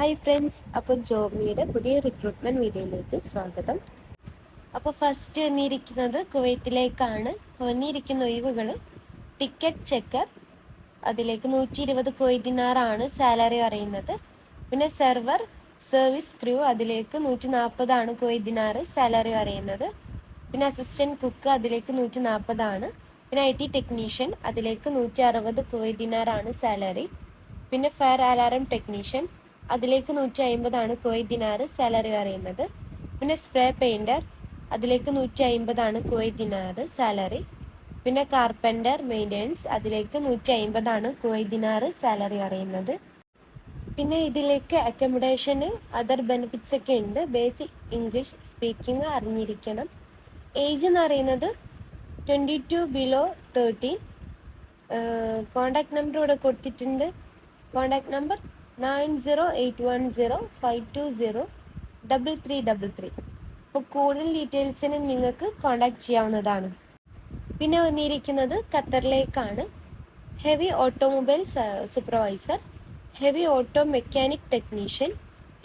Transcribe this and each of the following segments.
Hi friends, അപ്പോൾ ജോബിയുടെ പുതിയ recruitment വീഡിയോയിലേക്ക് സ്വാഗതം. അപ്പോൾ ഫസ്റ്റ് വന്നിരിക്കുന്നത് കുവൈത്തിലേക്കാണ്. വന്നിരിക്കുന്ന ഒഴിവുകൾ ടിക്കറ്റ് ചെക്കർ, അതിലേക്ക് 120 കുവൈറ്റ് ദിനാറാണ് സാലറി പറയുന്നത്. പിന്നെ സെർവർ സർവീസ് ക്രൂ, അതിലേക്ക് 140 കുവൈറ്റ് ദിനാറ് സാലറി പറയുന്നത്. പിന്നെ അസിസ്റ്റൻറ്റ് കുക്ക്, അതിലേക്ക് 140. പിന്നെ IT ടെക്നീഷ്യൻ, അതിലേക്ക് 160 കുവൈറ്റ് ദിനാറാണ് സാലറി. പിന്നെ ഫയർ അലാറം ടെക്നീഷ്യൻ, അതിലേക്ക് 150 കുവൈറ്റ് ദിനാറ് സാലറി പറയുന്നത്. പിന്നെ സ്പ്രേ പെയിൻറ്റർ, അതിലേക്ക് 150 കുവൈറ്റ് ദിനാറ് സാലറി. പിന്നെ കാർപ്പൻ്റർ മെയിൻ്റനൻസ്, അതിലേക്ക് 150 കുവൈറ്റ് ദിനാറ് സാലറി പറയുന്നത്. പിന്നെ ഇതിലേക്ക് അക്കോമഡേഷന് അതർ ബെനിഫിറ്റ്സ് ഒക്കെ ഉണ്ട്. ബേസിക് ഇംഗ്ലീഷ് സ്പീക്കിംഗ് അറിഞ്ഞിരിക്കണം. ഏജ് എന്ന് പറയുന്നത് 22 ബിലോ 13. കോണ്ടാക്ട് നമ്പർ ഇവിടെ കൊടുത്തിട്ടുണ്ട്. Contact number 908105203333. അപ്പോൾ കൂടുതൽ ഡീറ്റെയിൽസിന് നിങ്ങൾക്ക് കോണ്ടാക്ട് ചെയ്യാവുന്നതാണ്. പിന്നെ വന്നിരിക്കുന്നത് ഖത്തറിലേക്കാണ്. Heavy automobile supervisor, heavy auto mechanic technician,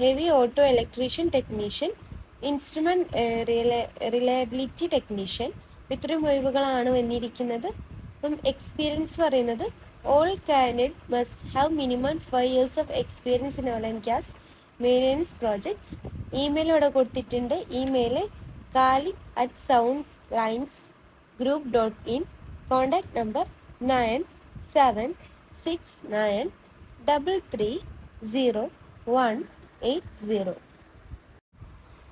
heavy auto electrician technician, instrument reliability technician. ഇത്രയും ഒഴിവുകളാണ് വന്നിരിക്കുന്നത്. അപ്പം എക്സ്പീരിയൻസ് പറയുന്നത് all candidates must have minimum 5 years of experience in oil and gas maintenance projects. Email ഇവിടെ കൊടുത്തിട്ടുണ്ട്. Email khalid@soundlinesgroup.in. Contact number 9769330180.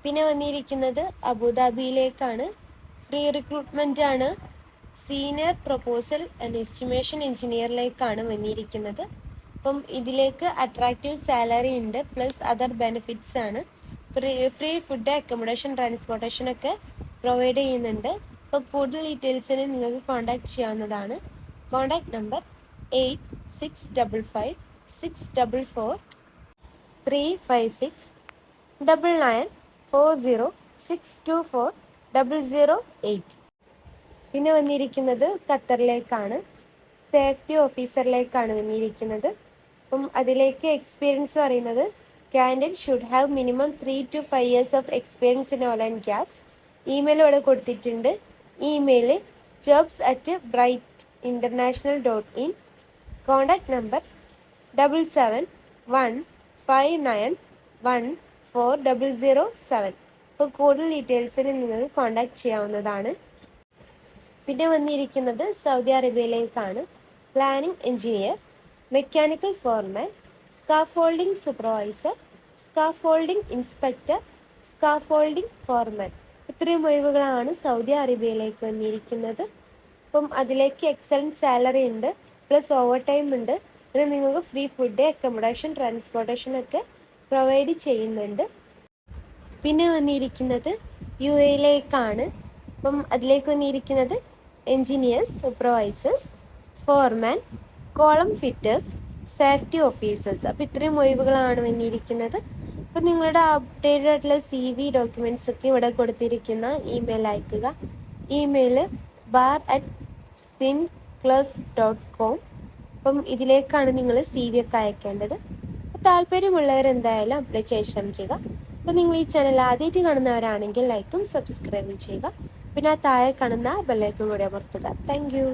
പിന്നെ വന്നിരിക്കുന്നത് അബുദാബിയിലേക്കാണ്. Free recruitment ആണ്. സീനിയർ പ്രൊപ്പോസൽ ആൻഡ് എസ്റ്റിമേഷൻ എഞ്ചിനീയറിലേക്കാണ് വന്നിരിക്കുന്നത്. അപ്പം ഇതിലേക്ക് അട്രാക്റ്റീവ് സാലറി ഉണ്ട്, പ്ലസ് അതർ ബെനിഫിറ്റ്സ് ആണ്. ഫ്രീ ഫുഡ്, അക്കോമഡേഷൻ, ട്രാൻസ്പോർട്ടേഷൻ ഒക്കെ പ്രൊവൈഡ് ചെയ്യുന്നുണ്ട്. അപ്പോൾ കൂടുതൽ ഡീറ്റെയിൽസിന് നിങ്ങൾക്ക് കോൺടാക്ട് ചെയ്യാവുന്നതാണ്. കോൺടാക്ട് നമ്പർ 86554644 356 പിന്നെ വന്നിരിക്കുന്നത് ഖത്തറിലേക്കാണ്. സേഫ്റ്റി ഓഫീസറിലേക്കാണ് വന്നിരിക്കുന്നത്. അപ്പം അതിലേക്ക് എക്സ്പീരിയൻസ് പറയുന്നത് candidate should have minimum 3 to 5 years of experience in oil and gas. Email ഇവിടെ കൊടുത്തിട്ടുണ്ട്. Email jobs@brightinternational.in. Contact number 7715914007. അപ്പോൾ കൂടുതൽ ഡീറ്റെയിൽസിന് നിങ്ങൾക്ക് കോണ്ടാക്ട് ചെയ്യാവുന്നതാണ്. പിന്നെ വന്നിരിക്കുന്നത് സൗദി അറേബ്യയിലേക്കാണ്. Planning engineer, mechanical foreman, scaffolding supervisor, scaffolding inspector, scaffolding foreman. ഇത്രയും ഒഴിവുകളാണ് സൗദി അറേബ്യയിലേക്ക് വന്നിരിക്കുന്നത്. അപ്പം അതിലേക്ക് എക്സലൻറ്റ് സാലറി ഉണ്ട്, പ്ലസ് ഓവർ ടൈം ഉണ്ട്. പിന്നെ നിങ്ങൾക്ക് ഫ്രീ ഫുഡ്, അക്കോമഡേഷൻ, ട്രാൻസ്പോർട്ടേഷൻ ഒക്കെ പ്രൊവൈഡ് ചെയ്യുന്നുണ്ട്. പിന്നെ വന്നിരിക്കുന്നത് UAE. അപ്പം അതിലേക്ക് വന്നിരിക്കുന്നത് എൻജിനീയേഴ്സ്, സൂപ്പർവൈസേഴ്സ്, ഫോർമാൻ, കോളം ഫിറ്റേഴ്സ്, സേഫ്റ്റി ഓഫീസേഴ്സ്. അപ്പോൾ ഇത്രയും ഒഴിവുകളാണ് വന്നിരിക്കുന്നത്. അപ്പോൾ നിങ്ങളുടെ അപ്ഡേറ്റഡ് ആയിട്ടുള്ള CV, ഡോക്യുമെൻറ്റ്സ് ഒക്കെ ഇവിടെ കൊടുത്തിരിക്കുന്ന ഇമെയിൽ അയക്കുക. Email bar@sinclass.com. അപ്പം ഇതിലേക്കാണ് നിങ്ങൾ CV ഒക്കെ അയക്കേണ്ടത്. താല്പര്യമുള്ളവരെന്തായാലും അപ്ലൈ ചെയ്യാൻ ശ്രമിക്കുക. അപ്പോൾ നിങ്ങൾ ഈ ചാനൽ ആദ്യമായിട്ട് കാണുന്നവരാണെങ്കിൽ ലൈക്കും സബ്സ്ക്രൈബും ചെയ്യുക. പിന്നെ താഴെ കാണുന്ന ബെല്ലൈക്കൺ കൂടി അമർത്തുക. Thank you.